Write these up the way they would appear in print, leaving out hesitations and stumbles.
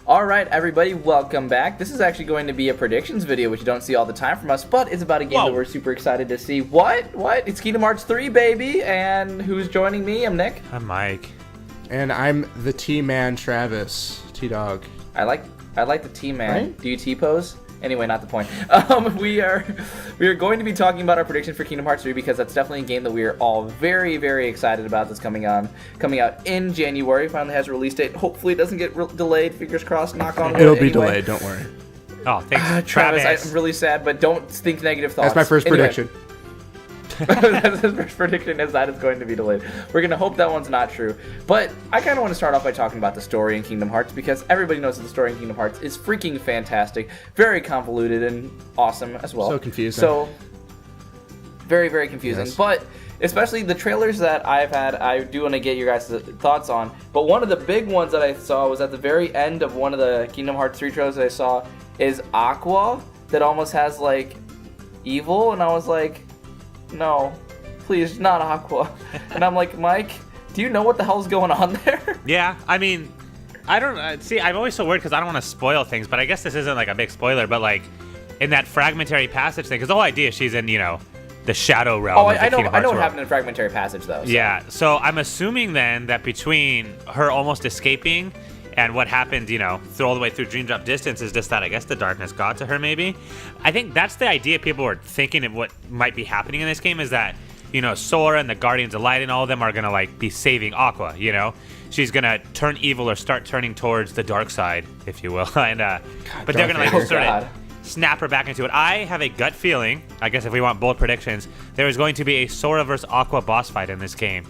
All right, everybody, welcome back. This is actually going to be a predictions video, which you don't see all the time from us, but it's about a game that we're super excited to see. What? It's Kingdom Hearts 3, baby, and who's joining me? I'm Nick. I'm Mike. And I'm the T-Man, Travis. T-Dog. I like the T-Man. Right? Do you T-pose? Anyway, not the point. We are going to be talking about our prediction for Kingdom Hearts 3 because that's definitely a game that we are all very, very excited about. That's coming out in January. Finally has a release date. Hopefully, it doesn't get delayed. Fingers crossed. Knock on wood. It'll be delayed. Don't worry. Oh, thanks, Travis. I'm really sad, but don't think negative thoughts. That's my first prediction. That's his first prediction is that it's going to be delayed. We're going to hope that one's not true. But I kind of want to start off by talking about the story in Kingdom Hearts because everybody knows that the story in Kingdom Hearts is freaking fantastic, very convoluted and awesome as well. So confusing. So, very, very confusing. Yes. But especially the trailers that I've had, I do want to get your guys' thoughts on. But one of the big ones that I saw was at the very end of one of the Kingdom Hearts 3 trailers that I saw is Aqua that almost has, like, evil. And I was like, no, please, not Aqua. And I'm like, Mike, do you know what the hell's going on there? Yeah, I mean, I don't see. I'm always so worried because I don't want to spoil things, but I guess this isn't like a big spoiler. But like in that fragmentary passage thing, because the whole idea is she's in, the shadow realm. Oh, of the I know Kingdom Hearts what world. happened in Fragmentary Passage though. So. Yeah, so I'm assuming then that between her almost escaping and what happened, through all the way through Dream Drop Distance is just that I guess the darkness got to her maybe. I think that's the idea people were thinking of what might be happening in this game is that, Sora and the Guardians of Light and all of them are going to be saving Aqua, She's going to turn evil or start turning towards the dark side, if you will. And but they're going to sort of snap her back into it. I have a gut feeling, I guess if we want bold predictions, there is going to be a Sora versus Aqua boss fight in this game,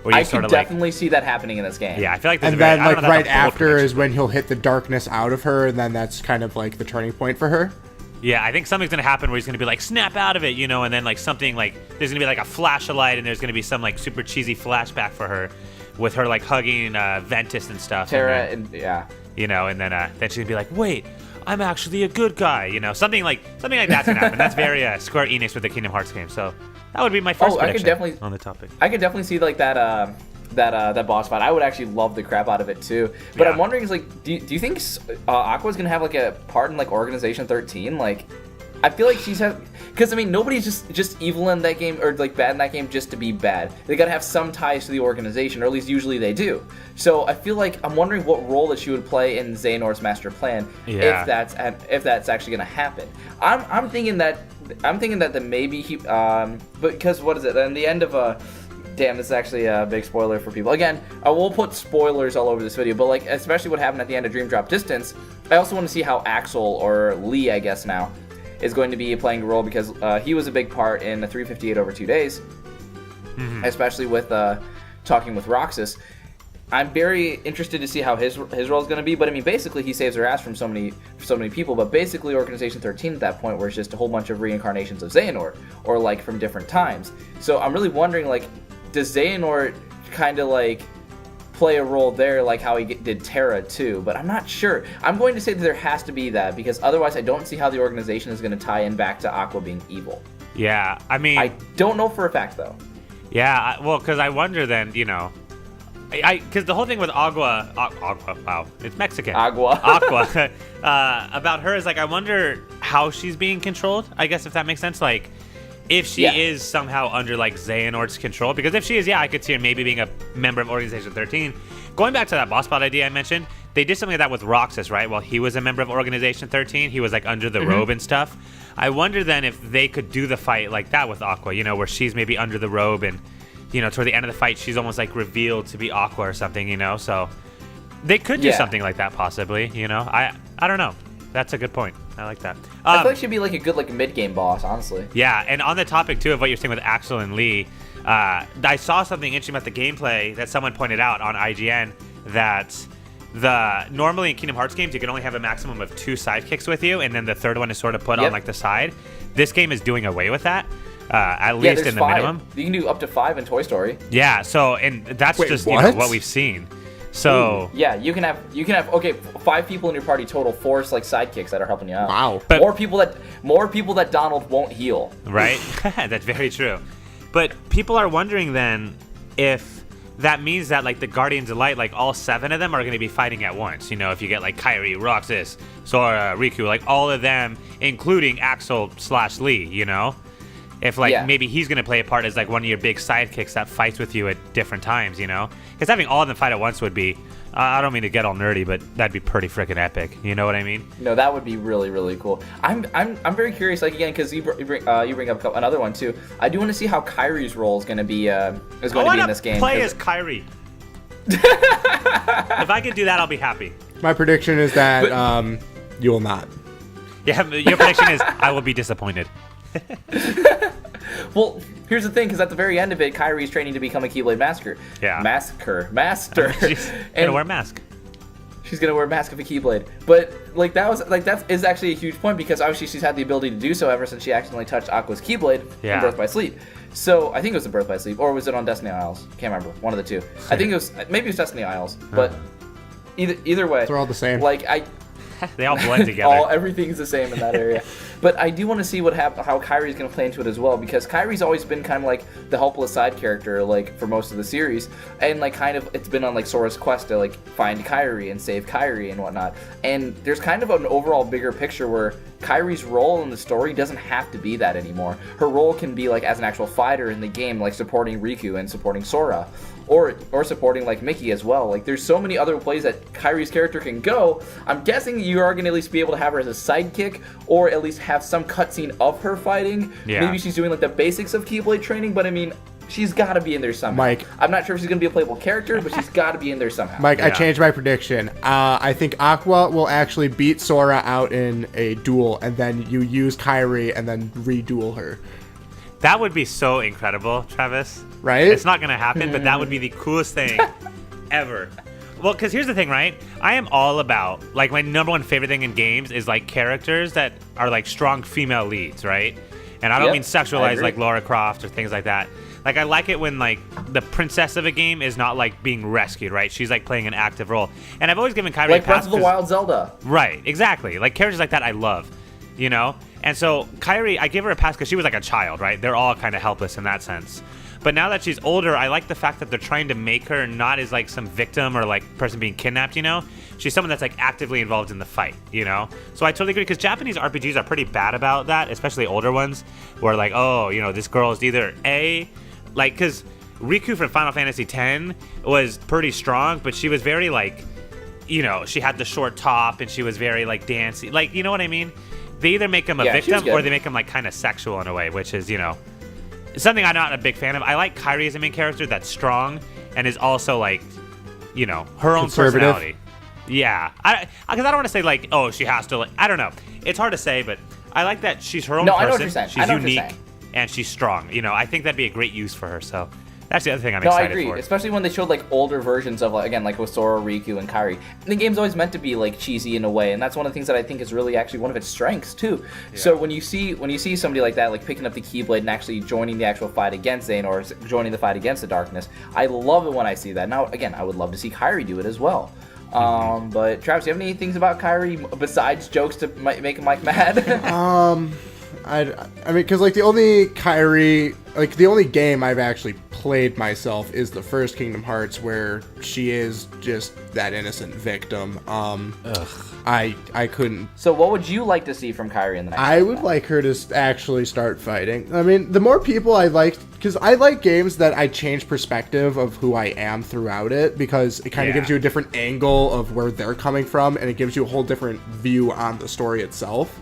I can definitely see that happening in this game. Yeah, I feel like and then right after is when he'll hit the darkness out of her, and then that's kind of like the turning point for her. Yeah, I think something's going to happen where he's going to be like, snap out of it, and then something there's going to be a flash of light, and there's going to be some super cheesy flashback for her with her hugging Ventus and stuff. Terra, and then, yeah. And then she's going to be like, wait, I'm actually a good guy, something like that's going to happen. That's very Square Enix with the Kingdom Hearts game, so that would be my first prediction on the topic. I could definitely see that boss fight. I would actually love the crap out of it too. But yeah. I'm wondering, do you think Aqua's gonna have a part in Organization 13? I feel like she's because nobody's just evil in that game or bad in that game just to be bad. They gotta have some ties to the organization, or at least usually they do. So I feel like I'm wondering what role that she would play in Xehanort's master plan if that's actually gonna happen. I'm thinking that maybe he because what is it? In the end of damn, this is actually a big spoiler for people. Again, I will put spoilers all over this video, but especially what happened at the end of Dream Drop Distance. I also want to see how Axel, or Lee, I guess now, is going to be playing a role because he was a big part in the 358 over 2 days, especially with talking with Roxas. I'm very interested to see how his role is going to be, but basically he saves her ass from so many people. But basically, Organization 13 at that point, where it's just a whole bunch of reincarnations of Xehanort, or from different times. So I'm really wondering, does Xehanort kind of play a role there, how he did Terra too? But I'm not sure. I'm going to say that there has to be that because otherwise, I don't see how the organization is going to tie in back to Aqua being evil. Yeah, I don't know for a fact though. Yeah, well, because I wonder then, because the whole thing with Aqua, wow, it's Mexican. Aqua, about her is I wonder how she's being controlled. I guess if that makes sense, if she is somehow under Xehanort's control, because if she is, I could see her maybe being a member of Organization 13. Going back to that boss fight idea I mentioned, they did something like that with Roxas, right? While he was a member of Organization 13, he was under the robe and stuff. I wonder then if they could do the fight like that with Aqua, where she's maybe under the robe and, toward the end of the fight, she's almost revealed to be Aqua or something, so they could do something like that possibly, I don't know. That's a good point. I like that. I feel like she'd be a good mid-game boss, honestly. Yeah, and on the topic too of what you're saying with Axel and Lee, I saw something interesting about the gameplay that someone pointed out on IGN that normally in Kingdom Hearts games you can only have a maximum of 2 sidekicks with you, and then the third one is sort of put on the side. This game is doing away with that. At least in the 5. minimum. You can do up to 5 in Toy Story. Yeah, so and that's just what we've seen. So yeah, you can have 5 people in your party total, 4 sidekicks that are helping you out. Wow. But more people that Donald won't heal. Right? That's very true. But people are wondering then if that means that like the Guardians of Light, like all 7 of them are going to be fighting at once. You know, if you get like Kairi, Roxas, Sora, Riku, like all of them, including Axel/Lee, you know? If like maybe he's going to play a part as like one of your big sidekicks that fights with you at different times, you know? Because having all of them fight at once would be, I don't mean to get all nerdy, but that'd be pretty freaking epic. You know what I mean? No, that would be really, really cool. I'm very curious, like again, because you bring up another one too. I do want to see how Kairi's role is going to be in this game. Play as Kairi. If I could do that, I'll be happy. My prediction is that you will not. Yeah, your prediction is I will be disappointed. Well, here's the thing, because at the very end of it, Kairi's training to become a Keyblade Master. Yeah. Master. She's gonna wear a mask. She's gonna wear a mask of a Keyblade. But like that is actually a huge point, because obviously she's had the ability to do so ever since she accidentally touched Aqua's Keyblade in Birth by Sleep. So I think it was in Birth by Sleep, or was it on Destiny Isles? Can't remember. One of the two. I think maybe it was Destiny Isles. But either way, they're all the same. Like they all blend together. Everything's the same in that area. But I do want to see how Kairi's going to play into it as well, because Kairi's always been kind of like the helpless side character, like for most of the series, and like kind of it's been on like Sora's quest to like find Kairi and save Kairi and whatnot. And there's kind of an overall bigger picture where Kairi's role in the story doesn't have to be that anymore. Her role can be like as an actual fighter in the game, like supporting Riku and supporting Sora. Or supporting like Mickey as well. Like there's so many other plays that Kairi's character can go. I'm guessing you are going to at least be able to have her as a sidekick, or at least have some cutscene of her fighting. Yeah. Maybe she's doing like the basics of Keyblade training, but I mean, she's got to be in there somehow. Mike, I'm not sure if she's going to be a playable character, but she's got to be in there somehow. Mike, I changed my prediction. I think Aqua will actually beat Sora out in a duel, and then you use Kairi and then reduel her. That would be so incredible, Travis. Right? It's not going to happen, but that would be the coolest thing ever. Well, because here's the thing, right? I am all about, like, my number one favorite thing in games is, like, characters that are, like, strong female leads, right? And I don't mean sexualized, like, Lara Croft or things like that. Like, I like it when, like, the princess of a game is not, like, being rescued, right? She's, like, playing an active role. And I've always given Kairi like Breath of the Wild Zelda. Right, exactly. Like, characters like that I love, you know? And so Kairi, I give her a pass because she was like a child, right? They're all kind of helpless in that sense. But now that she's older, I like the fact that they're trying to make her not as like some victim or like person being kidnapped, you know? She's someone that's like actively involved in the fight, you know? So I totally agree, because Japanese RPGs are pretty bad about that, especially older ones, where like, oh, you know, this girl is either like, because Riku from Final Fantasy X was pretty strong, but she was very like, you know, she had the short top and she was very like dancey, like, you know what I mean? They either make him a victim or they make him like kind of sexual in a way, which is, you know, something I'm not a big fan of. I like Kairi as a main character that's strong and is also like, you know, her own personality. Yeah, because I don't want to say like, oh, she has to. Like, I don't know. It's hard to say, but I like that she's her own person. I know what you're saying. She's unique and she's strong. You know, I think that'd be a great use for her. So that's the other thing I'm excited for. No, I agree. Especially when they showed like older versions of like, again, like with Sora, Riku, and Kairi. And the game's always meant to be like cheesy in a way, and that's one of the things that I think is really actually one of its strengths too. Yeah. So when you see somebody like that, like picking up the Keyblade and actually joining the actual fight against Zane, or joining the fight against the darkness, I love it when I see that. Now, again, I would love to see Kairi do it as well. But Travis, do you have any things about Kairi besides jokes to make Mike mad? I mean, because like the only Kairi, like the only game I've actually played myself is the first Kingdom Hearts, where she is just that innocent victim. I couldn't. So what would you like to see from Kairi in the next I would like her to actually start fighting. I mean, the more people I like, because I like games that I change perspective of who I am throughout it, because it kind of gives you a different angle of where they're coming from, and it gives you a whole different view on the story itself.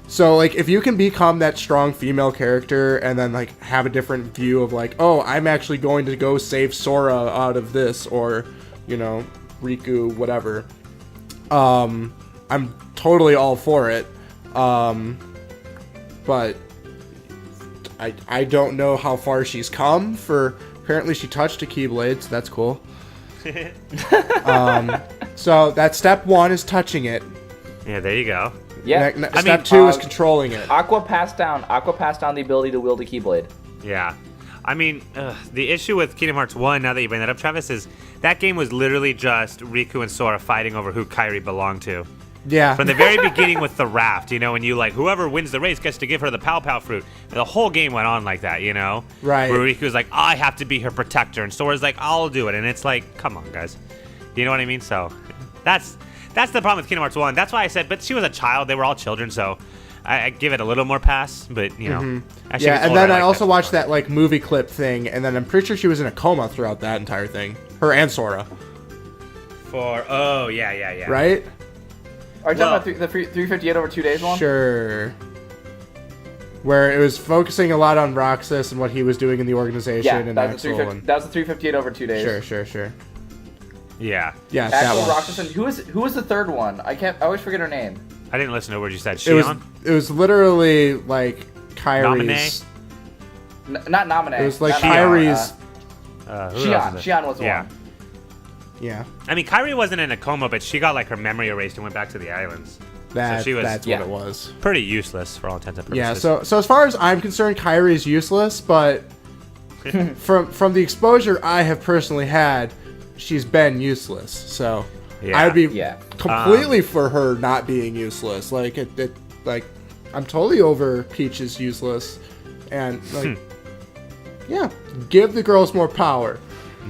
So, like, if you can become that strong female character and then, like, have a different view of, like, oh, I'm actually going to go save Sora out of this, or, you know, Riku, whatever, I'm totally all for it. But I don't know how far she's come for... Apparently she touched a Keyblade, so that's cool. So, that's step one, is touching it. Yeah, there you go. Yeah, step two is controlling it. Aqua passed down the ability to wield a Keyblade. Yeah. I mean, the issue with Kingdom Hearts 1, now that you bring that up, Travis, is that game was literally just Riku and Sora fighting over who Kairi belonged to. Yeah. From the very beginning with the raft, and you whoever wins the race gets to give her the pow pow fruit. And the whole game went on like that, Right. Where Riku was like, I have to be her protector, and Sora's like, I'll do it. And it's like, come on, guys. You know what I mean? So that's the problem with Kingdom Hearts 1. That's why I said, but she was a child. They were all children, so I give it a little more pass. But, as she gets and older, then I like also that watched more. that movie clip thing, and then I'm pretty sure she was in a coma throughout that entire thing. Her and Sora. Yeah. Right? Are you talking about the 358 over 2 days one? Sure. Where it was focusing a lot on Roxas and what he was doing in the organization and that was, Axel. that was the 358 over 2 days. Sure. Yeah. Yeah, that Axel, one. Roxas, and who was the third one? I always forget her name. I didn't listen to a word you said. It was, Shion? it was literally like Kairi's... Not Naminé. It was like Not Kairi's... Who else is it? Shion was the one. Yeah. I mean, Kairi wasn't in a coma, but she got her memory erased and went back to the islands. So she was That's what it was. pretty useless for all intents and purposes. Yeah, so as far as I'm concerned, Kairi is useless, but from the exposure I have personally had, she's been useless. So I'd be completely for her not being useless. I'm totally over Peach is useless, and give the girls more power.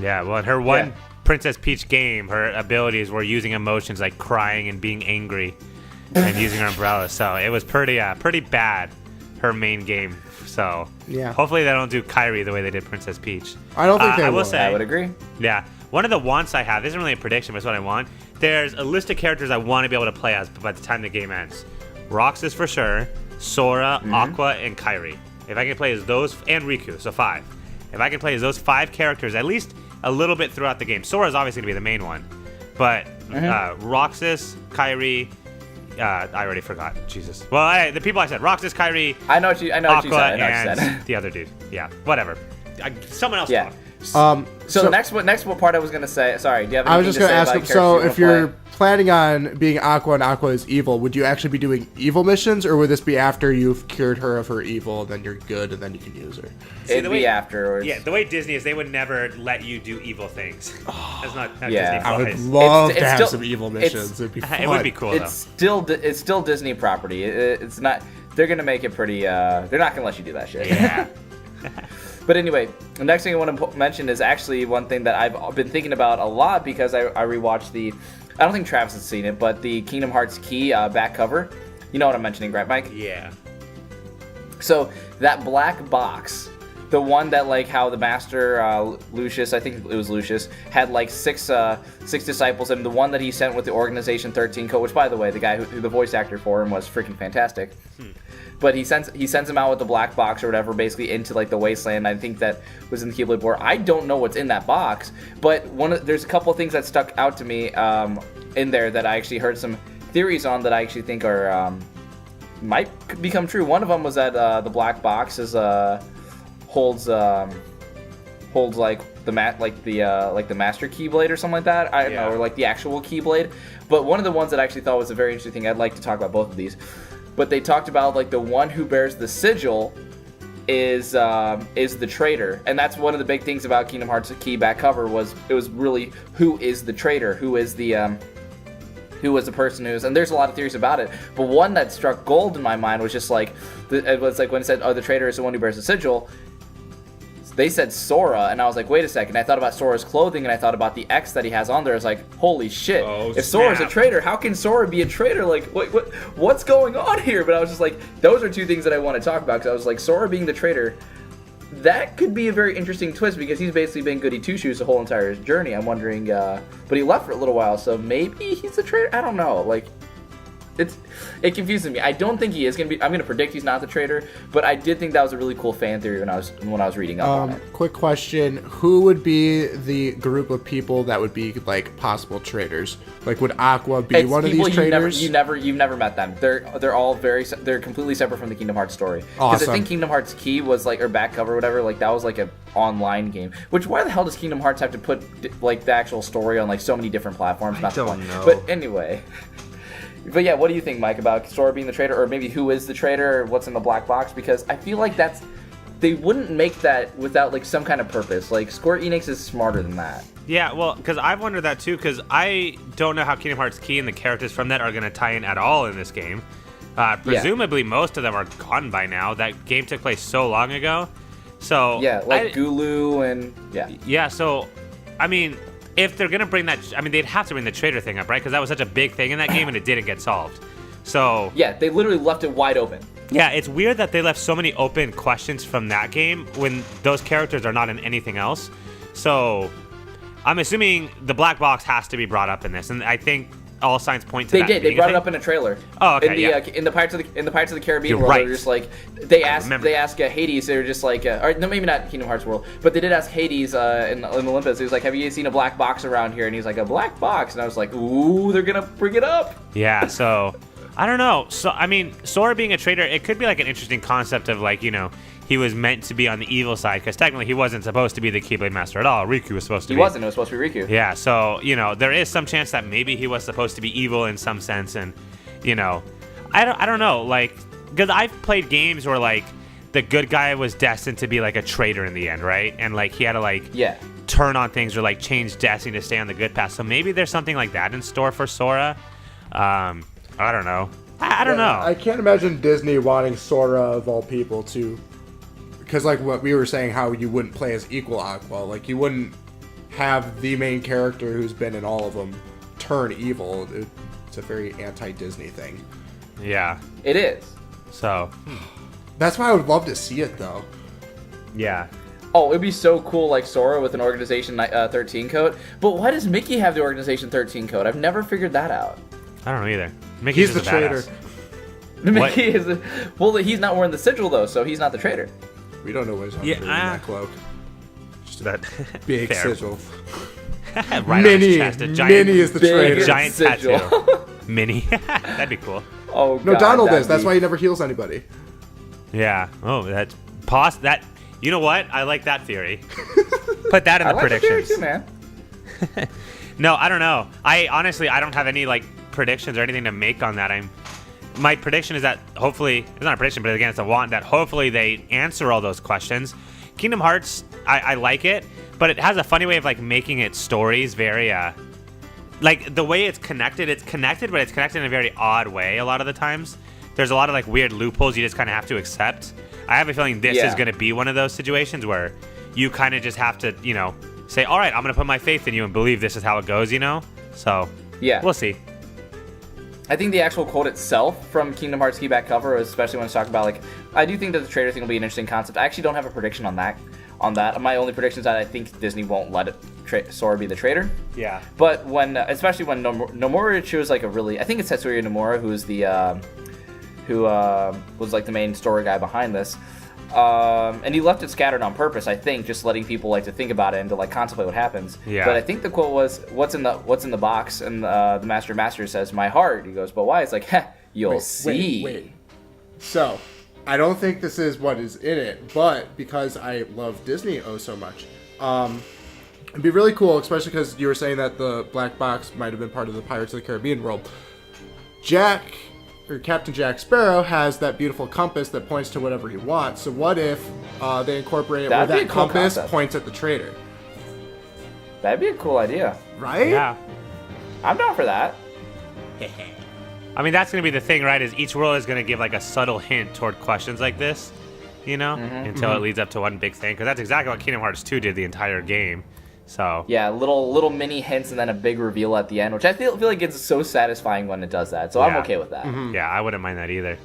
Yeah, well, in her one Princess Peach game, her abilities were using emotions like crying and being angry, and using her umbrella. So it was pretty bad, her main game. So hopefully they don't do Kairi the way they did Princess Peach. I don't think they will. will say, I would agree. Yeah, one of the wants I have, this isn't really a prediction, but it's what I want. There's a list of characters I want to be able to play as by the time the game ends. Roxas for sure, Sora, Aqua, and Kairi. If I can play as those, and Riku, so 5. If I can play as those 5 characters at least a little bit throughout the game. Sora's obviously going to be the main one. But Roxas, Kairi, I already forgot. Jesus. Well, the people I said, Roxas, Kairi, I know what you Aqua, said. and the other dude. Yeah, whatever. Someone else talk. So next what part I was gonna say? Sorry, do you have anything I was just going to ask him, so if you you're planning on being Aqua and Aqua is evil, would you actually be doing evil missions, or would this be after you've cured her of her evil, then you're good, and then you can use her? It'd be afterwards. Yeah, the way Disney is, they would never let you do evil things. That's not how Disney I would flies. love It's to have still- some evil missions. It'd be fun. It would be cool, It's still Disney property. It's not. They're gonna make it pretty. They're not gonna let you do that shit. Yeah. But anyway, the next thing I want to mention is actually one thing that I've been thinking about a lot because I rewatched the. I don't think Travis has seen it, but the Kingdom Hearts Key back cover. You know what I'm mentioning, right, Mike? Yeah. So that black box, the one that how the master Lucius, I think it was Lucius, had six disciples, and the one that he sent with the Organization 13 code, which by the way, the guy who the voice actor for him was freaking fantastic. But he sends him out with the black box or whatever, basically into the wasteland. I think that was in the Keyblade War. I don't know what's in that box, but there's a couple of things that stuck out to me in there that I actually heard some theories on that I actually think are might become true. One of them was that the black box is holds the master Keyblade or something like that. I don't know, or the actual Keyblade. But one of the ones that I actually thought was a very interesting thing. I'd like to talk about both of these. But they talked about the one who bears the sigil is the traitor, and that's one of the big things about Kingdom Hearts Key back cover was really who is the traitor, who was the person who's, and there's a lot of theories about it, but one that struck gold in my mind was just it was when it said, oh, the traitor is the one who bears the sigil. They said Sora, and I was like, wait a second. I thought about Sora's clothing, and I thought about the X that he has on there. I was like, holy shit. If Sora's a traitor, how can Sora be a traitor? What's going on here? But I was just like, those are two things that I want to talk about, because I was like, Sora being the traitor, that could be a very interesting twist, because he's basically been Goody Two-Shoes the whole entire journey. I'm wondering, but he left for a little while, so maybe he's a traitor? I don't know. It confuses me. I don't think he is going to be. I'm going to predict he's not the traitor, but I did think that was a really cool fan theory when I was reading up on it. Quick question: who would be the group of people that would be possible traitors? Would Aqua be one of these traitors? You've never met them. They're all they're completely separate from the Kingdom Hearts story. Because Awesome. I think Kingdom Hearts Key was or back cover or whatever. That was an online game. Which why the hell does Kingdom Hearts have to put the actual story on so many different platforms? I don't know. But anyway. But yeah, what do you think, Mike, about Sora being the traitor, or maybe who is the traitor, or what's in the black box? Because I feel like that's they wouldn't make that without like some kind of purpose. Like Square Enix is smarter than that. Yeah, well, because I've wondered that too, because I don't know how Kingdom Hearts Key and the characters from that are going to tie in at all in this game. Presumably, most of them are gone by now. That game took place so long ago. So yeah, like Gulu and yeah. So, I mean, if they're gonna bring that, I mean, they'd have to bring the traitor thing up, right? Because that was such a big thing in that game, and it didn't get solved. So yeah, they literally left it wide open. Yeah, it's weird that they left so many open questions from that game when those characters are not in anything else. So I'm assuming the black box has to be brought up in this, and I think all signs point to that. They did. They brought it up in a trailer. Oh, okay. In the Pirates of the Caribbean world, they're just like they ask Hades. They're just like, or no, maybe not Kingdom Hearts world, but they did ask Hades in Olympus. He was like, "Have you seen a black box around here?" And he's like, "A black box," and I was like, "Ooh, they're gonna bring it up." Yeah. So I don't know. So I mean, Sora being a traitor, it could be like an interesting concept of like, you know, he was meant to be on the evil side because technically he wasn't supposed to be the Keyblade Master at all. Riku was supposed to be. He wasn't. It was supposed to be Riku. Yeah, so, you know, there is some chance that maybe he was supposed to be evil in some sense. And, you know, I don't know. Like, because I've played games where, like, the good guy was destined to be, like, a traitor in the end, right? And, like, he had to, like, turn on things or, like, change destiny to stay on the good path. So maybe there's something like that in store for Sora. I don't know. I don't know. I can't imagine Disney wanting Sora, of all people, to... Because, like, what we were saying, how you wouldn't play as equal Aqua. Like, you wouldn't have the main character who's been in all of them turn evil. It's a very anti-Disney thing. Yeah. It is. So. That's why I would love to see it, though. Yeah. Oh, it'd be so cool, like Sora with an Organization 13 code. But why does Mickey have the Organization 13 code? I've never figured that out. I don't know either. Mickey's the traitor. Mickey is... Well, he's not wearing the sigil, though, so he's not the traitor. We don't know what's under that cloak. Just that big sigil. Right Minnie. on his chest, a giant, Minnie is the traitor. Giant sigil. tattoo. Minnie. That'd be cool. Oh, God. No, Donald is. That's why he never heals anybody. Yeah. Oh, that. You know what? I like that theory. Put that in the predictions. That theory too, man. No, I don't know. I don't have any like predictions or anything to make on that. My prediction is that hopefully, it's not a prediction, but again, it's a want that hopefully they answer all those questions. Kingdom Hearts, I like it, but it has a funny way of like making its stories very, like the way it's connected, but it's connected in a very odd way a lot of the times. There's a lot of like weird loopholes you just kind of have to accept. I have a feeling this is going to be one of those situations where you kind of just have to, you know, say, all right, I'm going to put my faith in you and believe this is how it goes, you know? So, we'll see. I think the actual quote itself from Kingdom Hearts key back cover, especially when it's talking about, like, I do think that the traitor thing will be an interesting concept. I actually don't have a prediction on that. My only prediction is that I think Disney won't let Sora be the traitor. Yeah. But especially when Nomura chose like a really, I think it's Tetsuya Nomura who was like the main story guy behind this. And he left it scattered on purpose, I think, just letting people like to think about it and to like contemplate what happens. Yeah. But I think the quote was, "What's in the box?" And the Master says, "My heart." He goes, "But why?" It's like, you'll see. Wait. So, I don't think this is what is in it, but because I love Disney so much, it'd be really cool, especially because you were saying that the black box might have been part of the Pirates of the Caribbean world. Captain Jack Sparrow has that beautiful compass that points to whatever he wants. So what if they incorporate it where that compass points at the traitor? That'd be a cool idea. Right? Yeah. I'm down for that. I mean, that's going to be the thing, right? Is each world is going to give like a subtle hint toward questions like this, you know, until it leads up to one big thing. Because that's exactly what Kingdom Hearts 2 did the entire game. So yeah, little mini hints and then a big reveal at the end, which I feel like it's so satisfying when it does that. So I'm okay with that. Yeah, I wouldn't mind that either.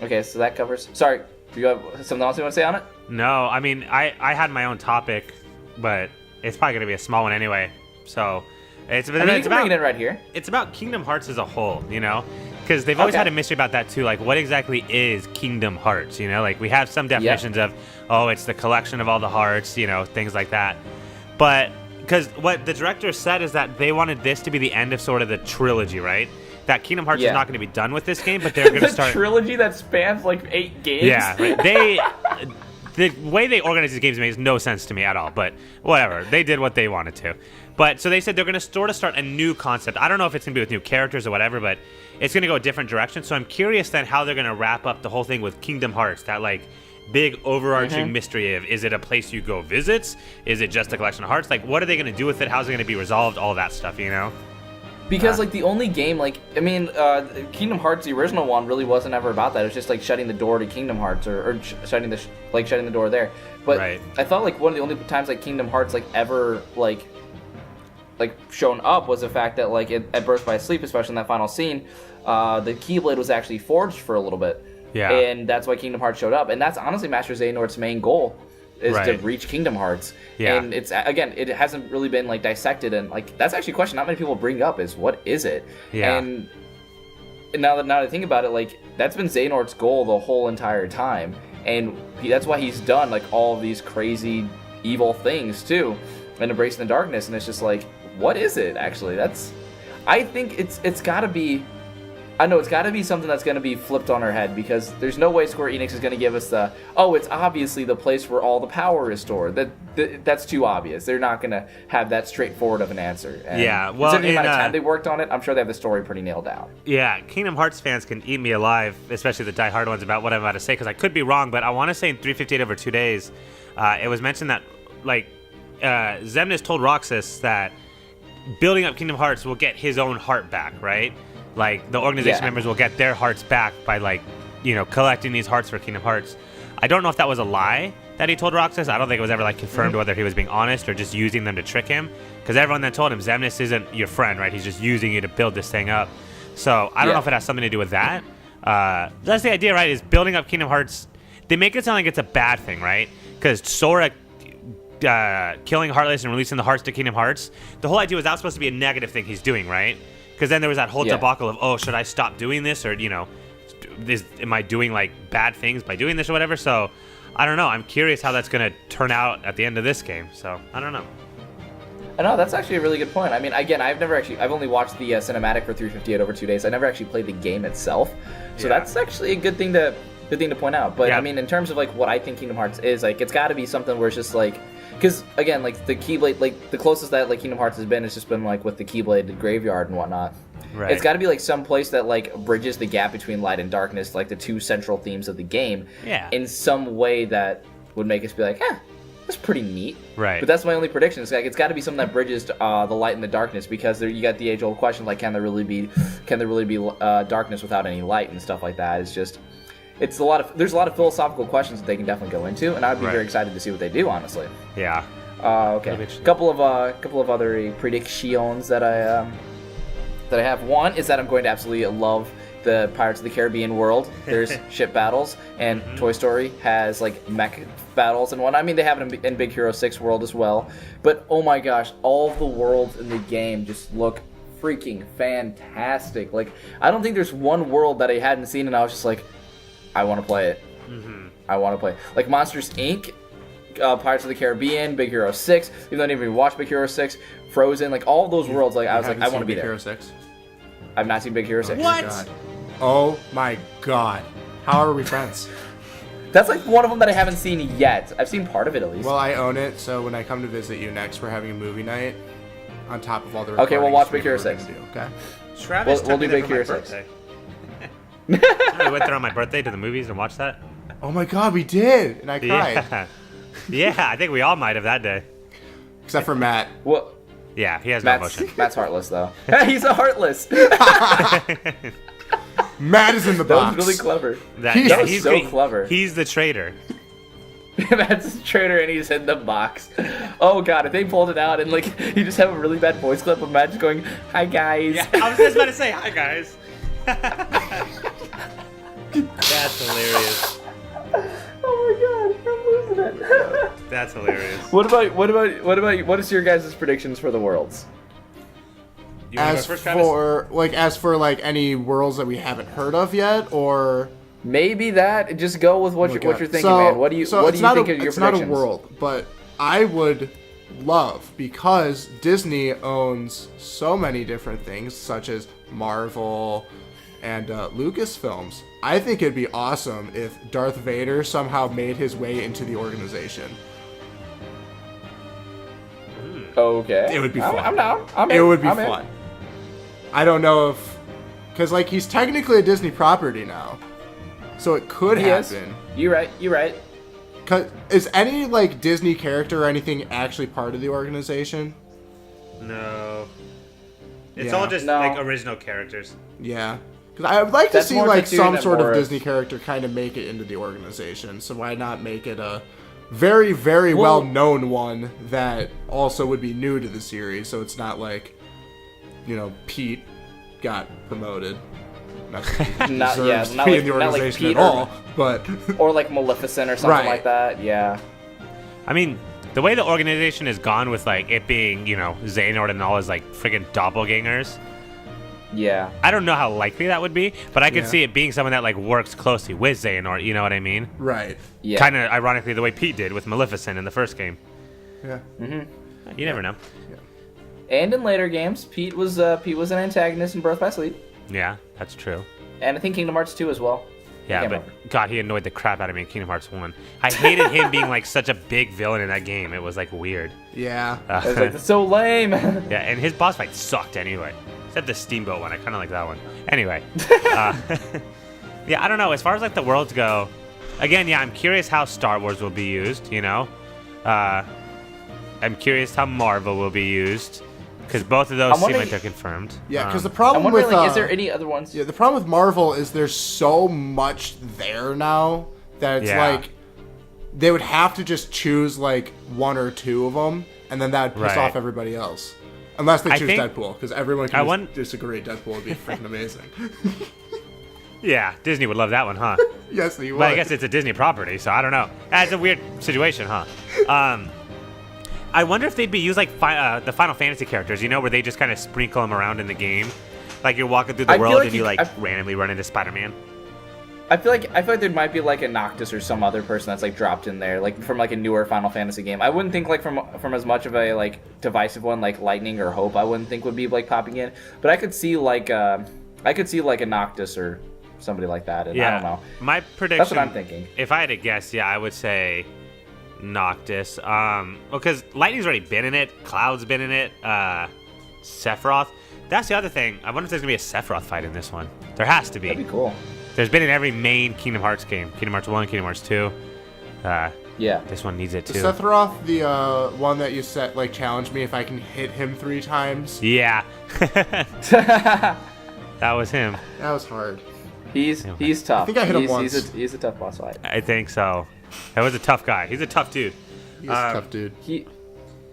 Okay, so that covers. Sorry, do you have something else you want to say on it? No, I mean I had my own topic, but it's probably gonna be a small one anyway. So it's about bring it in right here. It's about Kingdom Hearts as a whole, you know, because they've always had a mystery about that too. Like, what exactly is Kingdom Hearts? You know, like we have some definitions of, it's the collection of all the hearts, you know, things like that. But because what the director said is that they wanted this to be the end of sort of the trilogy, right? That Kingdom Hearts is not going to be done with this game, but they're going to start... trilogy that spans like 8 games? Yeah, right. The way they organize these games makes no sense to me at all, but whatever. They did what they wanted to. But so they said they're going to sort of start a new concept. I don't know if it's going to be with new characters or whatever, but it's going to go a different direction. So I'm curious then how they're going to wrap up the whole thing with Kingdom Hearts, that like big overarching mystery of, is it a place you go visit? Is it just a collection of hearts? Like, what are they going to do with it? How's it going to be resolved? All that stuff, you know? Because like the only game, like I mean, Kingdom Hearts, the original one, really wasn't ever about that. It was just like shutting the door to Kingdom Hearts, or shutting the door there. But I thought like one of the only times like Kingdom Hearts like ever like shown up was the fact that like at Birth by Sleep, especially in that final scene, the Keyblade was actually forged for a little bit. Yeah. And that's why Kingdom Hearts showed up, and that's honestly Master Xehanort's main goal. Is to reach Kingdom Hearts. Yeah. And it's, again, it hasn't really been, like, dissected, and, like, that's actually a question not many people bring up is, what is it? Yeah. And now that I think about it, like, that's been Xehanort's goal the whole entire time, and that's why he's done, like, all of these crazy, evil things, too, and embracing the darkness, and it's just like, what is it, actually? I think it's gotta be... I know it's got to be something that's going to be flipped on our head, because there's no way Square Enix is going to give us the, it's obviously the place where all the power is stored. That's too obvious. They're not going to have that straightforward of an answer. And well, considering the amount of time they worked on it, I'm sure they have the story pretty nailed down. Yeah, Kingdom Hearts fans can eat me alive, especially the die-hard ones, about what I'm about to say, because I could be wrong, but I want to say in 358 over 2 days, it was mentioned that, like, Xemnas told Roxas that building up Kingdom Hearts will get his own heart back, right? Like, the organization members will get their hearts back by, like, you know, collecting these hearts for Kingdom Hearts. I don't know if that was a lie that he told Roxas. I don't think it was ever, like, confirmed whether he was being honest or just using them to trick him. Because everyone then told him, Xemnas isn't your friend, right? He's just using you to build this thing up. So, I don't know if it has something to do with that. That's the idea, right, is building up Kingdom Hearts. They make it sound like it's a bad thing, right? Because Sora killing Heartless and releasing the hearts to Kingdom Hearts, the whole idea was that was supposed to be a negative thing he's doing, right? Because then there was that whole debacle of, should I stop doing this? Or, you know, am I doing, like, bad things by doing this or whatever? So, I don't know. I'm curious how that's going to turn out at the end of this game. So, I don't know. I know, that's actually a really good point. I mean, again, I've only watched the cinematic for 358 over 2 days. I never actually played the game itself. So that's actually a good thing to point out. But, I mean, in terms of, like, what I think Kingdom Hearts is, like, it's got to be something where it's just, like... Because, again, like, the Keyblade, like, the closest that, like, Kingdom Hearts has just been, like, with the Keyblade graveyard and whatnot. Right. It's got to be, like, some place that, like, bridges the gap between light and darkness, like, the two central themes of the game. Yeah. In some way that would make us be like, that's pretty neat. Right. But that's my only prediction. It's like, it's got to be something that bridges the light and the darkness, because you got the age-old question, like, can there really be darkness without any light and stuff like that? It's just... there's a lot of philosophical questions that they can definitely go into, and I'd be very excited to see what they do, honestly. Yeah. Okay. Couple of other predictions that I have. One is that I'm going to absolutely love the Pirates of the Caribbean world. There's ship battles, and Toy Story has like mech battles and whatnot. I mean, they have it in Big Hero 6 world as well. But oh my gosh, all of the worlds in the game just look freaking fantastic. Like, I don't think there's one world that I hadn't seen, and I was just like, I want to play it. I want to play. Like Monsters Inc., Pirates of the Caribbean, Big Hero 6. Even though I didn't even watch Big Hero 6, Frozen, like all of those worlds. Like I was like, I want to be there. Big Hero 6? I've not seen Big Hero 6. What? Oh my god! How are we friends? That's like one of them that I haven't seen yet. I've seen part of it at least. Well, I own it, so when I come to visit you next, we're having a movie night on top of all the. Okay, we'll watch Big Hero 6. Okay. Travis, we'll do Big Hero 6. We went there on my birthday to the movies and watched that. Oh my god, we did, and I cried. Yeah, I think we all might have that day. Except for Matt. Well, yeah, he has no emotion. Matt's heartless though. He's a heartless. Matt is in the box. That was really clever. He's so clever. He's the traitor. Matt's the traitor and he's in the box. Oh god, if they pulled it out and like you just have a really bad voice clip of Matt just going, "Hi guys." Yeah, I was just about to say, "Hi guys." That's hilarious. Oh my god, I'm losing it. That's hilarious. What is your guys' predictions for the worlds? As for any worlds that we haven't heard of yet, or maybe that. Just go with what you're thinking, man. What do you think of your predictions? It's not a world, but I would love, because Disney owns so many different things, such as Marvel and Lucasfilms. I think it'd be awesome if Darth Vader somehow made his way into the organization. Okay. It would be fun. I'm down. It would be fun. I don't know if... Because, he's technically a Disney property now. So it could happen. You're right. Is any like Disney character or anything actually part of the organization? No. It's all just like original characters. Yeah. Because I would like to see like some sort of Disney Morris. character kind of make it into the organization. So why not make it a very, very well-known one that also would be new to the series? So it's not like, Pete got promoted. Not that he deserves to be in the organization at all, but or like Maleficent or something like that. Yeah. I mean, the way the organization has gone with like it being, Xehanort and all his like freaking doppelgangers. Yeah. I don't know how likely that would be, but I could see it being someone that like works closely with Xehanort, you know what I mean? Right. Yeah. Kind of ironically the way Pete did with Maleficent in the first game. Yeah. You never know. Yeah. And in later games, Pete was an antagonist in Birth by Sleep. Yeah, that's true. And I think Kingdom Hearts 2 as well. Yeah, but God, he annoyed the crap out of me in Kingdom Hearts 1. I hated him being like such a big villain in that game. It was like weird. Yeah. It was like, that's so lame. Yeah, and his boss fight sucked anyway. Except the Steamboat one. I kind of like that one. Anyway. Yeah, I don't know. As far as like the worlds go, again, I'm curious how Star Wars will be used, I'm curious how Marvel will be used. Because both of those seem like they're confirmed. Yeah, because the problem with... is there any other ones? Yeah, the problem with Marvel is there's so much there now that it's like... They would have to just choose like one or two of them, and then that would piss off everybody else. Unless they choose Deadpool, because everyone can disagree. Deadpool would be freaking amazing. Yeah, Disney would love that one, huh? Yes, they would. But I guess it's a Disney property, so I don't know. It's a weird situation, huh? I wonder if they'd be used like the Final Fantasy characters, where they just kind of sprinkle them around in the game. Like you're walking through the world and you randomly run into Spider-Man. I feel like there might be like a Noctis or some other person that's like dropped in there, like from like a newer Final Fantasy game. I wouldn't think like from as much of a like divisive one like Lightning or Hope. I wouldn't think would be like popping in, but I could see like a Noctis or somebody like that. And I don't know. My prediction. That's what I'm thinking. If I had to guess, I would say Noctis. Because Lightning's already been in it. Cloud's been in it. Sephiroth. That's the other thing. I wonder if there's gonna be a Sephiroth fight in this one. There has to be. That'd be cool. There's been in every main Kingdom Hearts game. Kingdom Hearts 1, Kingdom Hearts 2. Yeah. This one needs it too. Is Sephiroth the one that you said like challenge me if I can hit him 3 times? Yeah. That was him. That was hard. He's tough. I think I hit him once. He's a tough boss fight. I think so. That was a tough guy. He's a tough dude. He's a tough dude.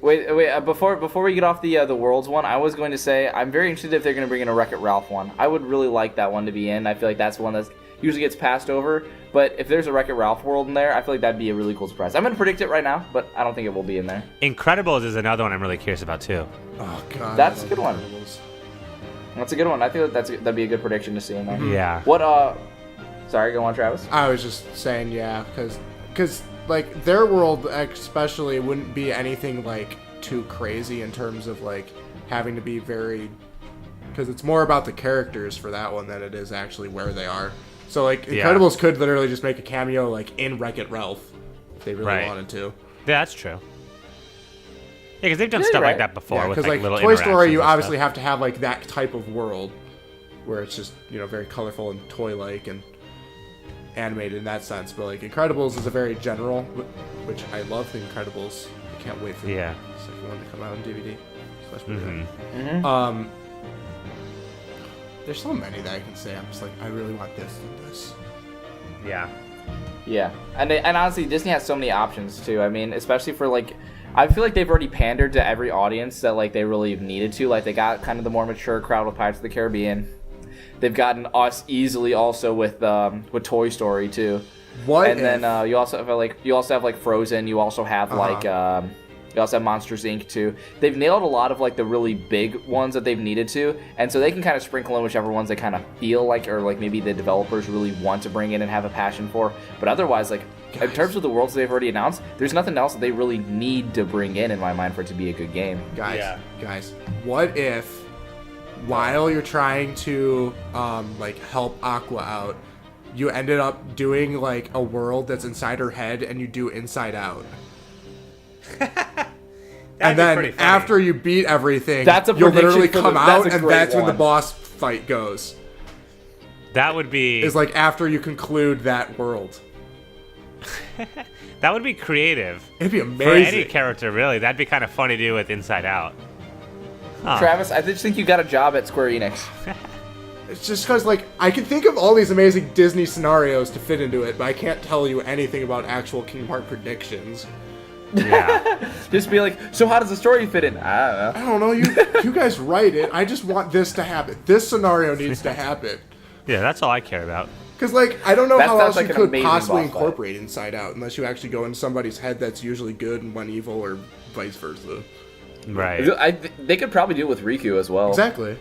Wait. Before we get off the Worlds one, I was going to say I'm very interested if they're going to bring in a Wreck-It Ralph one. I would really like that one to be in. I feel like that's one that usually gets passed over. But if there's a Wreck-It Ralph world in there, I feel like that'd be a really cool surprise. I'm going to predict it right now, but I don't think it will be in there. Incredibles is another one I'm really curious about too. Oh god, that's a good one. That's a good one. I think that'd be a good prediction to see in there. Yeah. What? Sorry, go on, Travis. I was just saying, because like their world especially wouldn't be anything like too crazy in terms of like having to be very, because it's more about the characters for that one than it is actually where they are. So like Incredibles could literally just make a cameo like in Wreck-It Ralph if they really wanted to. Yeah, that's true. Yeah, because they've done stuff like that before with like little Toy Story, you obviously stuff. have to have like that type of world where it's just very colorful and toy-like and animated in that sense. But like Incredibles is a very general, which I love the Incredibles. I can't wait for the second one to come out on DVD. So that's pretty good. There's so many that I can say. I'm just like, I really want this and this. Yeah. Yeah, and honestly, Disney has so many options too. I mean, especially for like, I feel like they've already pandered to every audience that like they really have needed to. Like they got kind of the more mature crowd with Pirates of the Caribbean. They've gotten us easily also with Toy Story too. Then you also have like Frozen. You also have you also have Monsters Inc. too. They've nailed a lot of like the really big ones that they've needed to, and so they can kind of sprinkle in whichever ones they kind of feel like, or like maybe the developers really want to bring in and have a passion for. But otherwise, like in terms of the worlds they've already announced, there's nothing else that they really need to bring in my mind for it to be a good game. Guys, what if while you're trying to like help Aqua out, you ended up doing like a world that's inside her head and you do Inside Out? And then after you beat everything, you'll literally come out, and that's when the boss fight goes. That would be... Is like after you conclude that world. That would be creative. It'd be For amazing. any character, really. That'd be kind of funny to do with Inside Out. Huh. Travis, I just think you got a job at Square Enix. It's just because, like, I can think of all these amazing Disney scenarios to fit into it, but I can't tell you anything about actual Kingdom Hearts predictions. Yeah. Just be like, so how does the story fit in? I don't know. You guys write it. I just want this to happen. This scenario needs to happen. Yeah, that's all I care about. Because, like, I don't know That how sounds else like you an could amazing possibly boss fight. incorporate Inside Out, unless you actually go in somebody's head that's usually good and one evil, or vice versa. Right. They could probably do it with Riku as well. Exactly.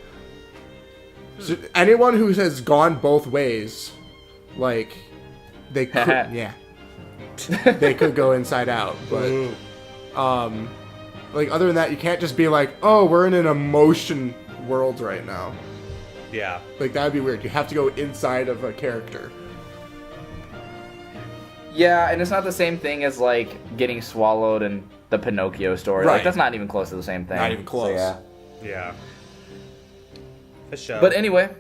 So anyone who has gone both ways, like, they could, yeah, they could go Inside Out, but, like, other than that, you can't just be like, oh, we're in an emotion world right now. Yeah. Like, that would be weird. You have to go inside of a character. Yeah, and it's not the same thing as, like, getting swallowed in the Pinocchio story. Right. Like, that's not even close to the same thing. Not even close. So, yeah. Yeah. For sure. But anyway,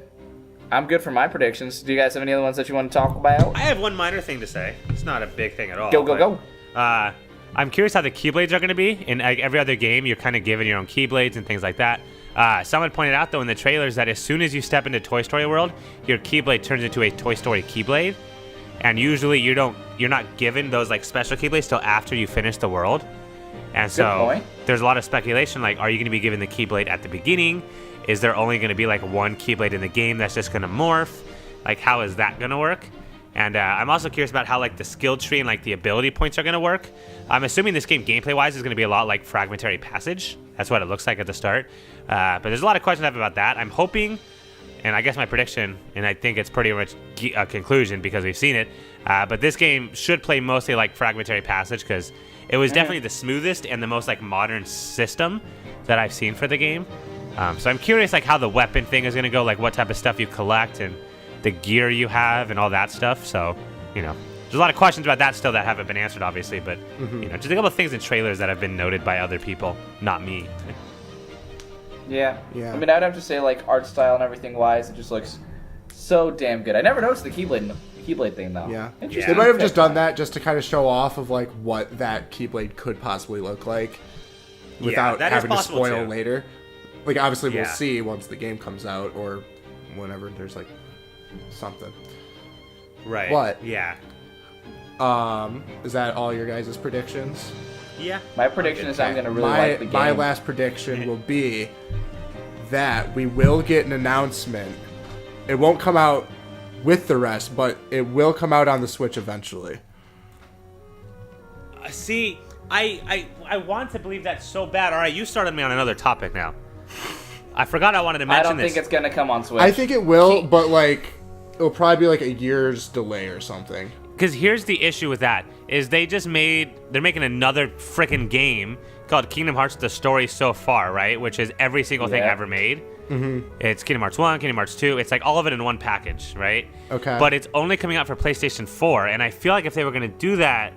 I'm good for my predictions. Do you guys have any other ones that you want to talk about? I have one minor thing to say. It's not a big thing at all. Go. I'm curious how the Keyblades are going to be. In like, every other game, you're kind of given your own Keyblades and things like that. Someone pointed out, though, in the trailers that as soon as you step into Toy Story World, your Keyblade turns into a Toy Story Keyblade. And usually you're not given those like special Keyblades till after you finish the world. And so there's a lot of speculation, like, are you going to be given the Keyblade at the beginning? Is there only going to be like one Keyblade in the game that's just going to morph? Like, how is that going to work? And I'm also curious about how like the skill tree and like the ability points are going to work. I'm assuming this game gameplay-wise is going to be a lot like Fragmentary Passage. That's what it looks like at the start. But there's a lot of questions I have about that. I'm hoping, and I guess my prediction, and I think it's pretty much a conclusion because we've seen it, but this game should play mostly like Fragmentary Passage because it was definitely the smoothest and the most like modern system that I've seen for the game. So I'm curious like how the weapon thing is going to go, like what type of stuff you collect and the gear you have and all that stuff. So, you know, there's a lot of questions about that still that haven't been answered, obviously, but, you know, just a couple of things in trailers that have been noted by other people, not me. Yeah. I mean, I'd have to say, like, art style and everything wise, it just looks so damn good. I never noticed the Keyblade thing, though. Yeah. Interesting. They might have just done that just to kind of show off of, like, what that Keyblade could possibly look like without having to spoil later. Like, obviously, we'll see once the game comes out or whenever there's, like, something. Right. But, yeah. Is that all your guys' predictions? Yeah. My prediction is I'm going to really like the game. My last prediction will be that we will get an announcement. It won't come out with the rest, but it will come out on the Switch eventually. See, I want to believe that so bad. All right, you started me on another topic now. I forgot I wanted to mention this. I don't think it's going to come on Switch. I think it will, but, like, it'll probably be like a year's delay or something. Because here's the issue with that, is they're making another freaking game called Kingdom Hearts The Story So Far, right? Which is every single thing ever made. Mm-hmm. It's Kingdom Hearts 1, Kingdom Hearts 2. It's like all of it in one package, right? Okay. But it's only coming out for PlayStation 4, and I feel like if they were going to do that,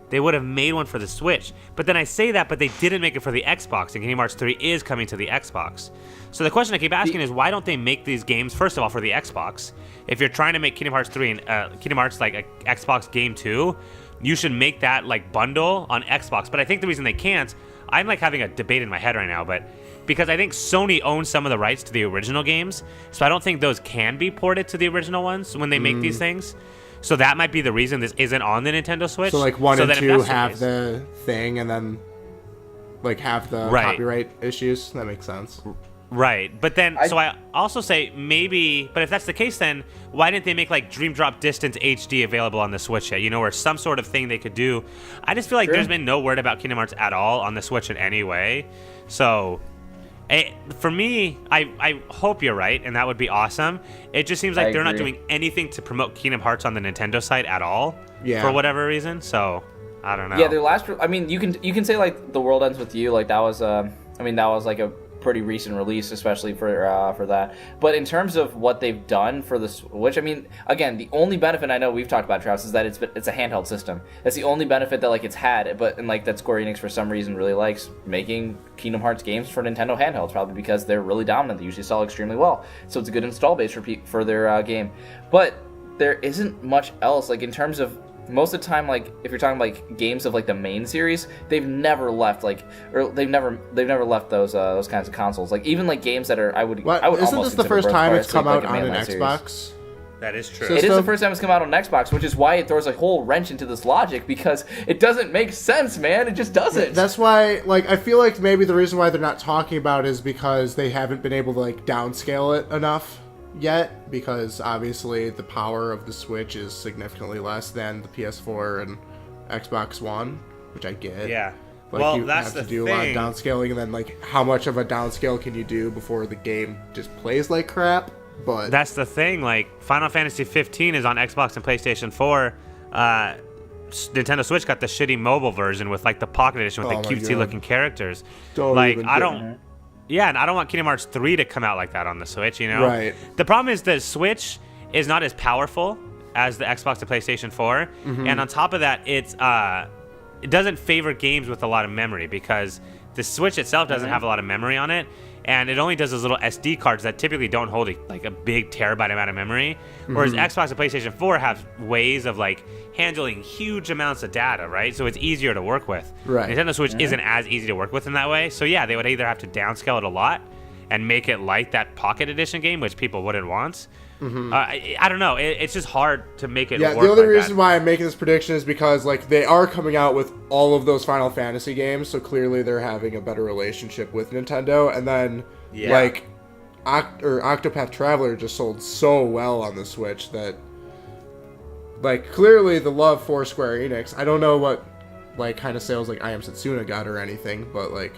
they would have made one for the Switch. But then I say that, but they didn't make it for the Xbox, and Kingdom Hearts 3 is coming to the Xbox. So the question I keep asking is, why don't they make these games, first of all, for the Xbox? If you're trying to make Kingdom Hearts 3 and Kingdom Hearts like a Xbox game too, you should make that like bundle on Xbox. But I think the reason they can't, I'm like having a debate in my head right now, but because I think Sony owns some of the rights to the original games, so I don't think those can be ported to the original ones when they make these things. So that might be the reason this isn't on the Nintendo Switch. So like 1 and 2 have the thing, and then like have the copyright issues. That makes sense. Right, but then, so I also say maybe, but if that's the case, then why didn't they make like Dream Drop Distance HD available on the Switch yet? You know, or some sort of thing they could do. I just feel like there's been no word about Kingdom Hearts at all on the Switch in any way. So, for me, I hope you're right, and that would be awesome. It just seems like they're not doing anything to promote Kingdom Hearts on the Nintendo side at all, for whatever reason. So, I don't know. Yeah, their last. I mean, you can say like The World Ends With You, like that was. I mean, that was like a pretty recent release, especially for that. But in terms of what they've done for the Switch, I mean, again, the only benefit I know we've talked about, Travis, is that it's a handheld system. That's the only benefit that like it's had. But and like that Square Enix for some reason really likes making Kingdom Hearts games for Nintendo handhelds, probably because they're really dominant. They usually sell extremely well, so it's a good install base for their game. But there isn't much else like in terms of most of the time, like if you're talking like games of like the main series, they've never left they've never left those kinds of consoles. Like even like games that are I would isn't this the first time it's come out like on an Xbox? That is true. It is the first time it's come out on Xbox, which is why it throws a whole wrench into this logic, because it doesn't make sense, man. It just doesn't. That's why, like, I feel like maybe the reason why they're not talking about it is because they haven't been able to, like, downscale it enough yet, because obviously the power of the Switch is significantly less than the PS4 and Xbox One, which I get. Yeah. Like, well, you that's have the to do thing. a lot of downscaling, and then, like, how much of a downscale can you do before the game just plays like crap? But that's the thing. Like Final Fantasy 15 is on Xbox and PlayStation 4. Nintendo Switch got the shitty mobile version with like the Pocket Edition with the cutesy looking characters. Yeah, and I don't want Kingdom Hearts 3 to come out like that on the Switch. You know, right? The problem is the Switch is not as powerful as the Xbox and PlayStation 4, and on top of that, it doesn't favor games with a lot of memory because the Switch itself doesn't have a lot of memory on it. And it only does those little SD cards that typically don't hold like a big terabyte amount of memory. Whereas Xbox and PlayStation 4 have ways of like handling huge amounts of data, right? So it's easier to work with. Right. Nintendo Switch isn't as easy to work with in that way. So yeah, they would either have to downscale it a lot and make it like that Pocket Edition game, which people wouldn't want. I don't know. It's just hard to make it work. Yeah, the only reason why I'm making this prediction is because like they are coming out with all of those Final Fantasy games, so clearly they're having a better relationship with Nintendo. And then like Octopath Traveler just sold so well on the Switch that like clearly the love for Square Enix. I don't know what like kind of sales like I Am Setsuna got or anything, but like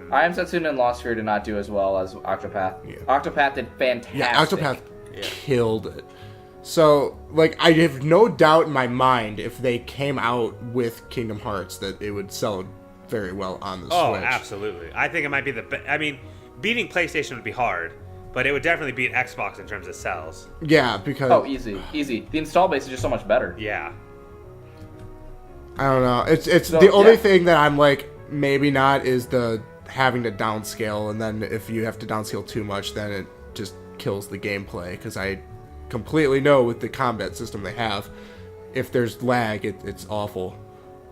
I Am Setsuna and Lost Sphere did not do as well as Octopath. Yeah. Octopath did fantastic. Yeah, Octopath killed it. So, like, I have no doubt in my mind if they came out with Kingdom Hearts that it would sell very well on the Switch. Oh, absolutely. I think it might be I mean, beating PlayStation would be hard, but it would definitely beat Xbox in terms of sales. Yeah, because... Oh, easy. The install base is just so much better. Yeah. I don't know. It's so, the only thing that I'm like, maybe not is the having to downscale, and then if you have to downscale too much, then it just kills the gameplay, because I completely know with the combat system they have, if there's lag, it's awful.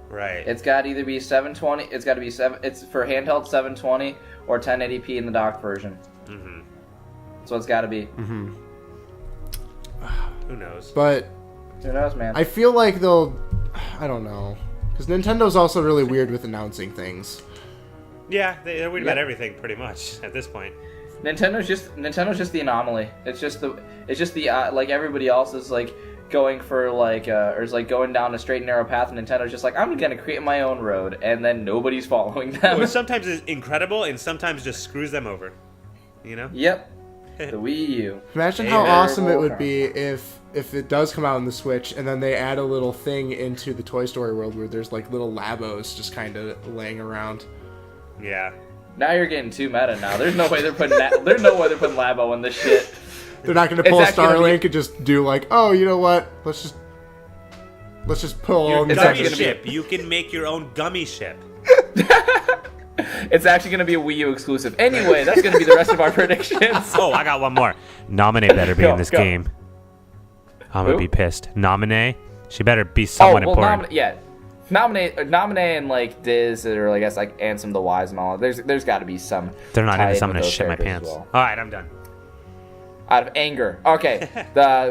Right. It's got to either be 720, it's got to be it's for handheld 720 or 1080p in the docked version. So it's got to be. Who knows? But who knows, man? I feel like they'll, I don't know, because Nintendo's also really weird with announcing things. Yeah, they're weird about everything pretty much at this point. Nintendo's just the anomaly. It's just the like everybody else is like going for like or is like going down a straight and narrow path, and Nintendo's just like, I'm gonna create my own road, and then nobody's following them. Which sometimes is incredible and sometimes just screws them over. You know? Yep. The Wii U. Imagine how awesome it would be if it does come out on the Switch and then they add a little thing into the Toy Story world where there's like little Labos just kind of laying around. Yeah. Now you're getting too meta. Now there's no way they're putting there's no way they're putting Labo in this shit. They're not going to pull a Starlink and just do like, oh, you know what? Let's just pull your on the gummy ship. You can make your own gummy ship. It's actually going to be a Wii U exclusive. Anyway, that's going to be the rest of our predictions. Oh, I got one more. Nominee better be in this game. I'm going to be pissed. Nominee? She better be someone important. Nominate and like Diz or I guess like and some of the Ys and all. There's got to be some. They're not into something to shit my pants. Well. All right, I'm done. Out of anger. Okay,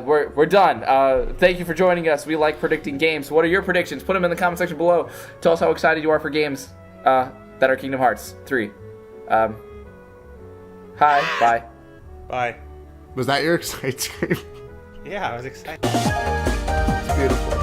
we're done. Thank you for joining us. We like predicting games. What are your predictions? Put them in the comment section below. Tell us how excited you are for games that are Kingdom Hearts 3. Hi, bye. Bye. Was that your excitement? Yeah, I was excited. It's beautiful.